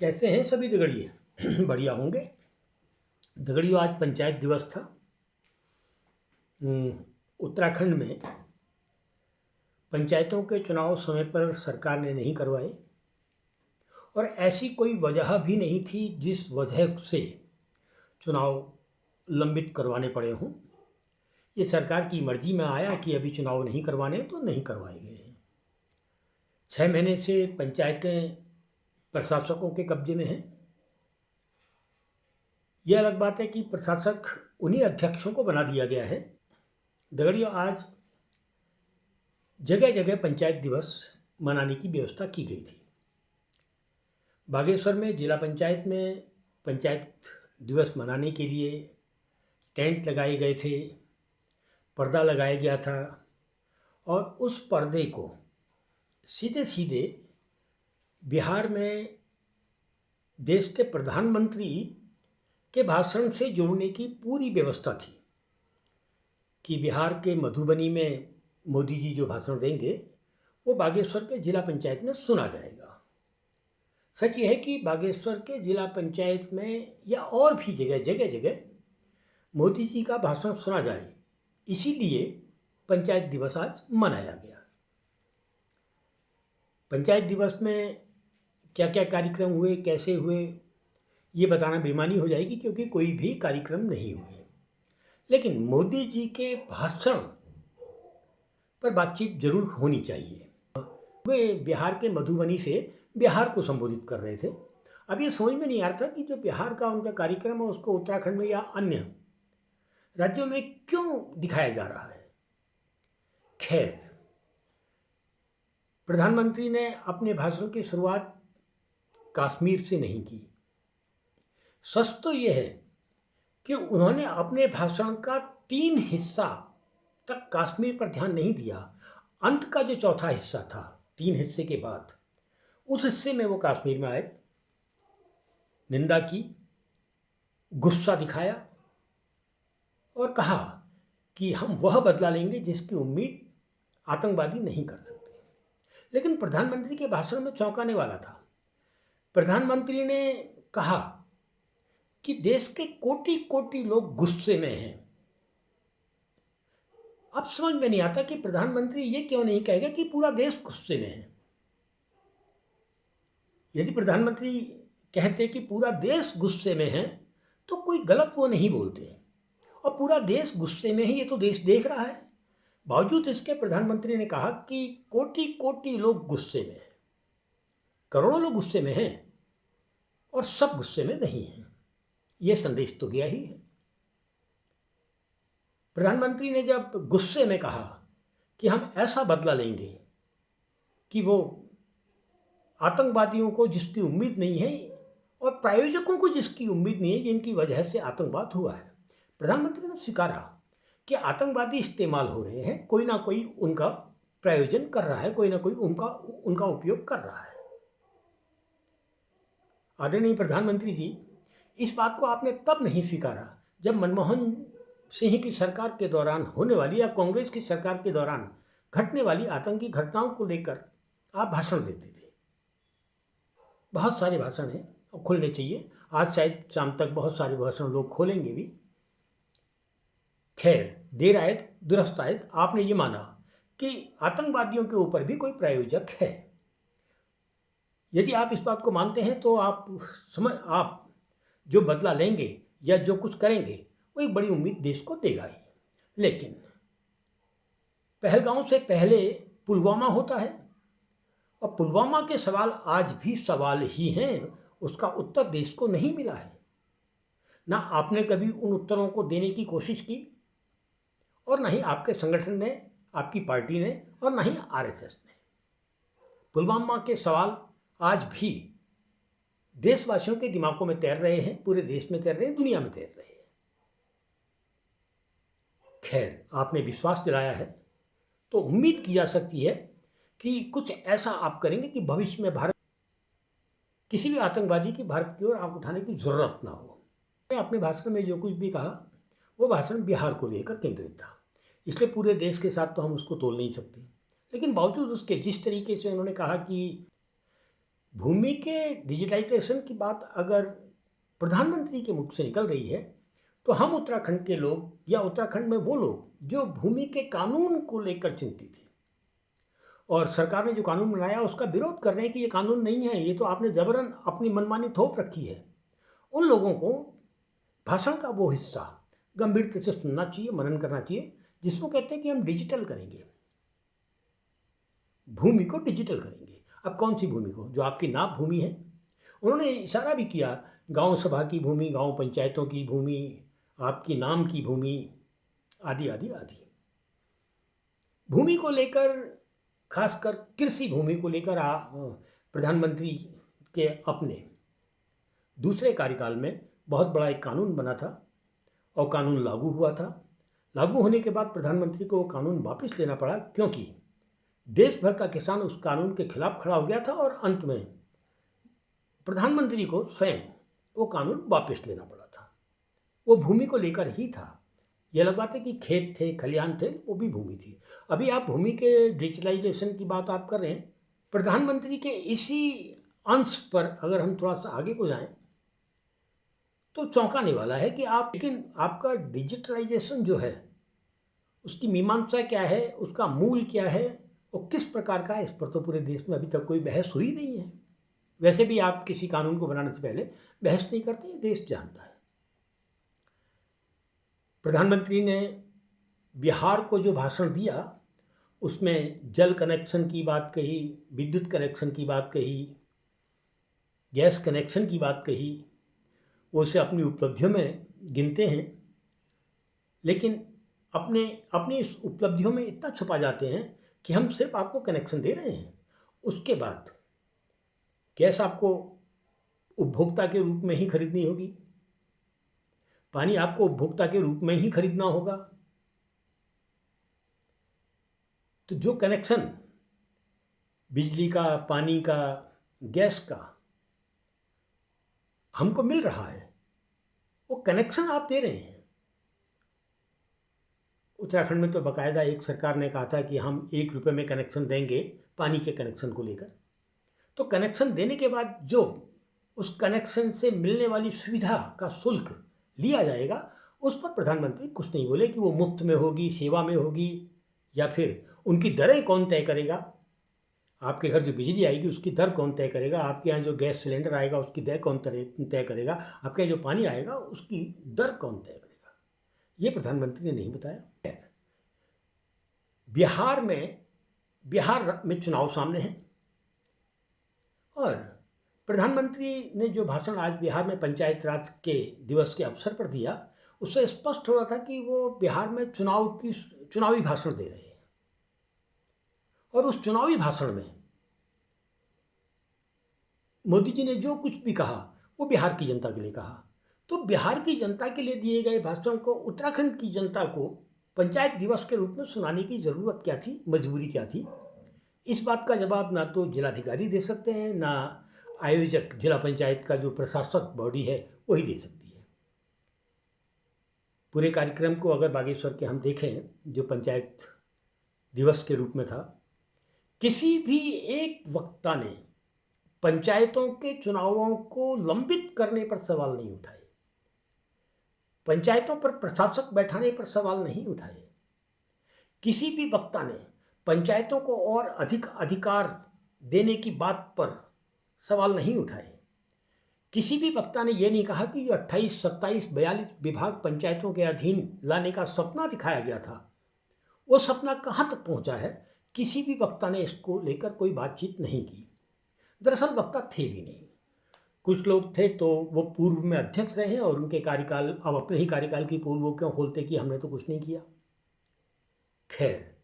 कैसे हैं सभी दगड़िए? बढ़िया होंगे। दगड़ियों, आज पंचायत दिवस था। उत्तराखंड में पंचायतों के चुनाव समय पर सरकार ने नहीं करवाए और ऐसी कोई वजह भी नहीं थी जिस वजह से चुनाव लंबित करवाने पड़े हों। ये सरकार की मर्जी में आया कि अभी चुनाव नहीं करवाने, तो नहीं करवाए गए हैं। 6 महीने से पंचायतें प्रशासकों के कब्जे में हैं। यह अलग बात है कि प्रशासक उन्हीं अध्यक्षों को बना दिया गया है। दगड़ियों, आज जगह जगह पंचायत दिवस मनाने की व्यवस्था की गई थी। बागेश्वर में जिला पंचायत में पंचायत दिवस मनाने के लिए टेंट लगाए गए थे, पर्दा लगाया गया था और उस पर्दे को सीधे सीधे बिहार में देश के प्रधानमंत्री के भाषण से जोड़ने की पूरी व्यवस्था थी कि बिहार के मधुबनी में मोदी जी जो भाषण देंगे वो बागेश्वर के जिला पंचायत में सुना जाएगा। सच यह है कि बागेश्वर के जिला पंचायत में या और भी जगह जगह मोदी जी का भाषण सुना जाए, इसीलिए पंचायत दिवस आज मनाया गया। पंचायत दिवस में क्या क्या कार्यक्रम हुए, कैसे हुए, ये बताना बेईमानी हो जाएगी क्योंकि कोई भी कार्यक्रम नहीं हुए। लेकिन मोदी जी के भाषण पर बातचीत जरूर होनी चाहिए। वे बिहार के मधुबनी से बिहार को संबोधित कर रहे थे। अब ये समझ में नहीं आ रहा था कि जो बिहार का उनका कार्यक्रम है उसको उत्तराखंड में या अन्य राज्यों में क्यों दिखाया जा रहा है। खैर, प्रधानमंत्री ने अपने भाषण की शुरुआत कश्मीर से नहीं की। सच तो यह है कि उन्होंने अपने भाषण का 3 हिस्सा तक कश्मीर पर ध्यान नहीं दिया। अंत का जो चौथा हिस्सा था, 3 हिस्से के बाद, उस हिस्से में वो कश्मीर में आए, निंदा की, गुस्सा दिखाया और कहा कि हम वह बदला लेंगे जिसकी उम्मीद आतंकवादी नहीं कर सकते। लेकिन प्रधानमंत्री के भाषण में चौंकाने वाला था। प्रधानमंत्री ने कहा कि देश के कोटि कोटि लोग गुस्से में हैं। अब समझ में नहीं आता कि प्रधानमंत्री ये क्यों नहीं कहेगा कि पूरा देश गुस्से में है। यदि प्रधानमंत्री कहते कि पूरा देश गुस्से में है तो कोई गलत वो नहीं बोलते, और पूरा देश गुस्से में है ये तो देश देख रहा है। बावजूद इसके प्रधानमंत्री ने कहा कि कोटि कोटि लोग गुस्से में हैं, करोड़ों लोग गुस्से में हैं और सब गुस्से में नहीं हैं। ये संदेश तो गया ही है। प्रधानमंत्री ने जब गुस्से में कहा कि हम ऐसा बदला लेंगे कि वो आतंकवादियों को जिसकी उम्मीद नहीं है और प्रायोजकों को जिसकी उम्मीद नहीं है, जिनकी वजह से आतंकवाद हुआ है, प्रधानमंत्री ने स्वीकारा कि आतंकवादी इस्तेमाल हो रहे हैं, कोई ना कोई उनका प्रायोजन कर रहा है, कोई ना कोई उनका उपयोग कर रहा है। आदरणीय प्रधानमंत्री जी, इस बात को आपने तब नहीं स्वीकारा जब मनमोहन सिंह की सरकार के दौरान होने वाली या कांग्रेस की सरकार के दौरान घटने वाली आतंकी घटनाओं को लेकर आप भाषण देते थे। बहुत सारे भाषण हैं और खुलने चाहिए। आज शायद शाम तक बहुत सारे भाषण लोग खोलेंगे भी। खैर, देर आयत दुरुस्त आयत, आपने ये माना कि आतंकवादियों के ऊपर भी कोई प्रायोजक है। यदि आप इस बात को मानते हैं तो आप जो बदला लेंगे या जो कुछ करेंगे वो एक बड़ी उम्मीद देश को देगा ही। लेकिन पहलगांव से पहले पुलवामा होता है और पुलवामा के सवाल आज भी सवाल ही हैं। उसका उत्तर देश को नहीं मिला है। ना आपने कभी उन उत्तरों को देने की कोशिश की और ना ही आपके संगठन ने, आपकी पार्टी ने, और ना ही आरएसएस ने। पुलवामा के सवाल आज भी देशवासियों के दिमागों में तैर रहे हैं, पूरे देश में तैर रहे हैं, दुनिया में तैर रहे हैं। खैर, आपने विश्वास दिलाया है तो उम्मीद की जा सकती है कि कुछ ऐसा आप करेंगे कि भविष्य में भारत किसी भी आतंकवादी की भारत की ओर आंख उठाने की जरूरत ना हो। मैं अपने भाषण में जो कुछ भी कहा वो भाषण बिहार को लेकर केंद्रित था, इसलिए पूरे देश के साथ तो हम उसको तोल नहीं सकते। लेकिन बावजूद उसके जिस तरीके से उन्होंने कहा कि भूमि के डिजिटाइजेशन की बात अगर प्रधानमंत्री के मुख से निकल रही है तो हम उत्तराखंड के लोग या उत्तराखंड में वो लोग जो भूमि के कानून को लेकर चिंतित थे और सरकार ने जो कानून बनाया उसका विरोध कर रहे हैं कि ये कानून नहीं है, ये तो आपने जबरन अपनी मनमानी थोप रखी है, उन लोगों को भाषण का वो हिस्सा गंभीरता से सुनना चाहिए, मनन करना चाहिए, जिसको कहते हैं कि हम डिजिटल करेंगे, भूमि को डिजिटल करेंगे। अब कौन सी भूमि को? जो आपकी नाप भूमि है। उन्होंने इशारा भी किया, गांव सभा की भूमि, गांव पंचायतों की भूमि, आपकी नाम की भूमि, आदि आदि आदि। भूमि को लेकर, खासकर कृषि भूमि को लेकर प्रधानमंत्री के अपने दूसरे कार्यकाल में बहुत बड़ा एक कानून बना था और कानून लागू हुआ था। लागू होने के बाद प्रधानमंत्री को वो कानून वापस लेना पड़ा, क्योंकि देश भर का किसान उस कानून के खिलाफ खड़ा हो गया था और अंत में प्रधानमंत्री को स्वयं वो कानून वापस लेना पड़ा था। वो भूमि को लेकर ही था। यह अलग बात है कि खेत थे, खलिहान थे, वो भी भूमि थी। अभी आप भूमि के डिजिटलाइजेशन की बात आप कर रहे हैं। प्रधानमंत्री के इसी अंश पर अगर हम थोड़ा सा आगे को जाएं तो चौंकाने वाला है कि लेकिन आपका डिजिटलाइजेशन जो है उसकी मीमांसा क्या है, उसका मूल क्या है और किस प्रकार का है, इस पर तो पूरे देश में अभी तक कोई बहस हुई नहीं है। वैसे भी आप किसी कानून को बनाने से पहले बहस नहीं करते, ये देश जानता है। प्रधानमंत्री ने बिहार को जो भाषण दिया उसमें जल कनेक्शन की बात कही, विद्युत कनेक्शन की बात कही, गैस कनेक्शन की बात कही, वो उसे अपनी उपलब्धियों में गिनते हैं, लेकिन अपनी इस उपलब्धियों में इतना छुपा जाते हैं कि हम सिर्फ आपको कनेक्शन दे रहे हैं, उसके बाद गैस आपको उपभोक्ता के रूप में ही खरीदनी होगी, पानी आपको उपभोक्ता के रूप में ही खरीदना होगा। तो जो कनेक्शन बिजली का, पानी का, गैस का हमको मिल रहा है, वो कनेक्शन आप दे रहे हैं। उत्तराखंड में तो बाकायदा एक सरकार ने कहा था कि हम 1 रुपये में कनेक्शन देंगे पानी के कनेक्शन को लेकर। तो कनेक्शन देने के बाद जो उस कनेक्शन से मिलने वाली सुविधा का शुल्क लिया जाएगा, उस पर प्रधानमंत्री कुछ नहीं बोले कि वो मुफ्त में होगी, सेवा में होगी, या फिर उनकी दरें कौन तय करेगा। आपके घर जो बिजली आएगी उसकी दर कौन तय करेगा, आपके यहाँ जो गैस सिलेंडर आएगा उसकी दर कौन तय करेगा, आपके यहाँ जो पानी आएगा उसकी दर कौन तय करेगा, ये प्रधानमंत्री ने नहीं बताया। बिहार में चुनाव सामने हैं और प्रधानमंत्री ने जो भाषण आज बिहार में पंचायत राज के दिवस के अवसर पर दिया, उससे स्पष्ट हो रहा था कि वो बिहार में चुनावी भाषण दे रहे हैं। और उस चुनावी भाषण में मोदी जी ने जो कुछ भी कहा वो बिहार की जनता के लिए कहा। तो बिहार की जनता के लिए दिए गए भाषण को उत्तराखंड की जनता को पंचायत दिवस के रूप में सुनाने की ज़रूरत क्या थी, मजबूरी क्या थी? इस बात का जवाब ना तो जिलाधिकारी दे सकते हैं, ना आयोजक जिला पंचायत का जो प्रशासक बॉडी है वही दे सकती है। पूरे कार्यक्रम को अगर बागेश्वर के हम देखें, जो पंचायत दिवस के रूप में था, किसी भी एक वक्ता ने पंचायतों के चुनावों को लंबित करने पर सवाल नहीं उठाए, पंचायतों पर प्रशासक बैठाने पर सवाल नहीं उठाए। किसी भी वक्ता ने पंचायतों को और अधिक अधिकार देने की बात पर सवाल नहीं उठाए। किसी भी वक्ता ने यह नहीं कहा कि जो 28, 27, 42 विभाग पंचायतों के अधीन लाने का सपना दिखाया गया था, वो सपना कहाँ तक पहुँचा है। किसी भी वक्ता ने इसको लेकर कोई बातचीत नहीं की। दरअसल वक्ता थे भी नहीं। कुछ लोग थे तो वो पूर्व में अध्यक्ष रहे और उनके कार्यकाल, अब अपने ही कार्यकाल की पोल वो क्यों खोलते कि हमने तो कुछ नहीं किया। खैर,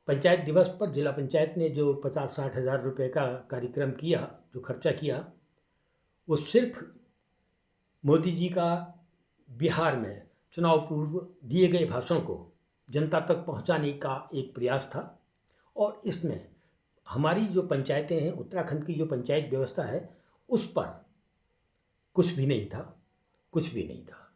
पंचायत दिवस पर जिला पंचायत ने जो 50-60 हज़ार रुपये का कार्यक्रम किया, जो खर्चा किया, वो सिर्फ मोदी जी का बिहार में चुनाव पूर्व दिए गए भाषण को जनता तक पहुंचाने का एक प्रयास था। और इसमें हमारी जो पंचायतें हैं, उत्तराखंड की जो पंचायत व्यवस्था है, उस पर कुछ भी नहीं था।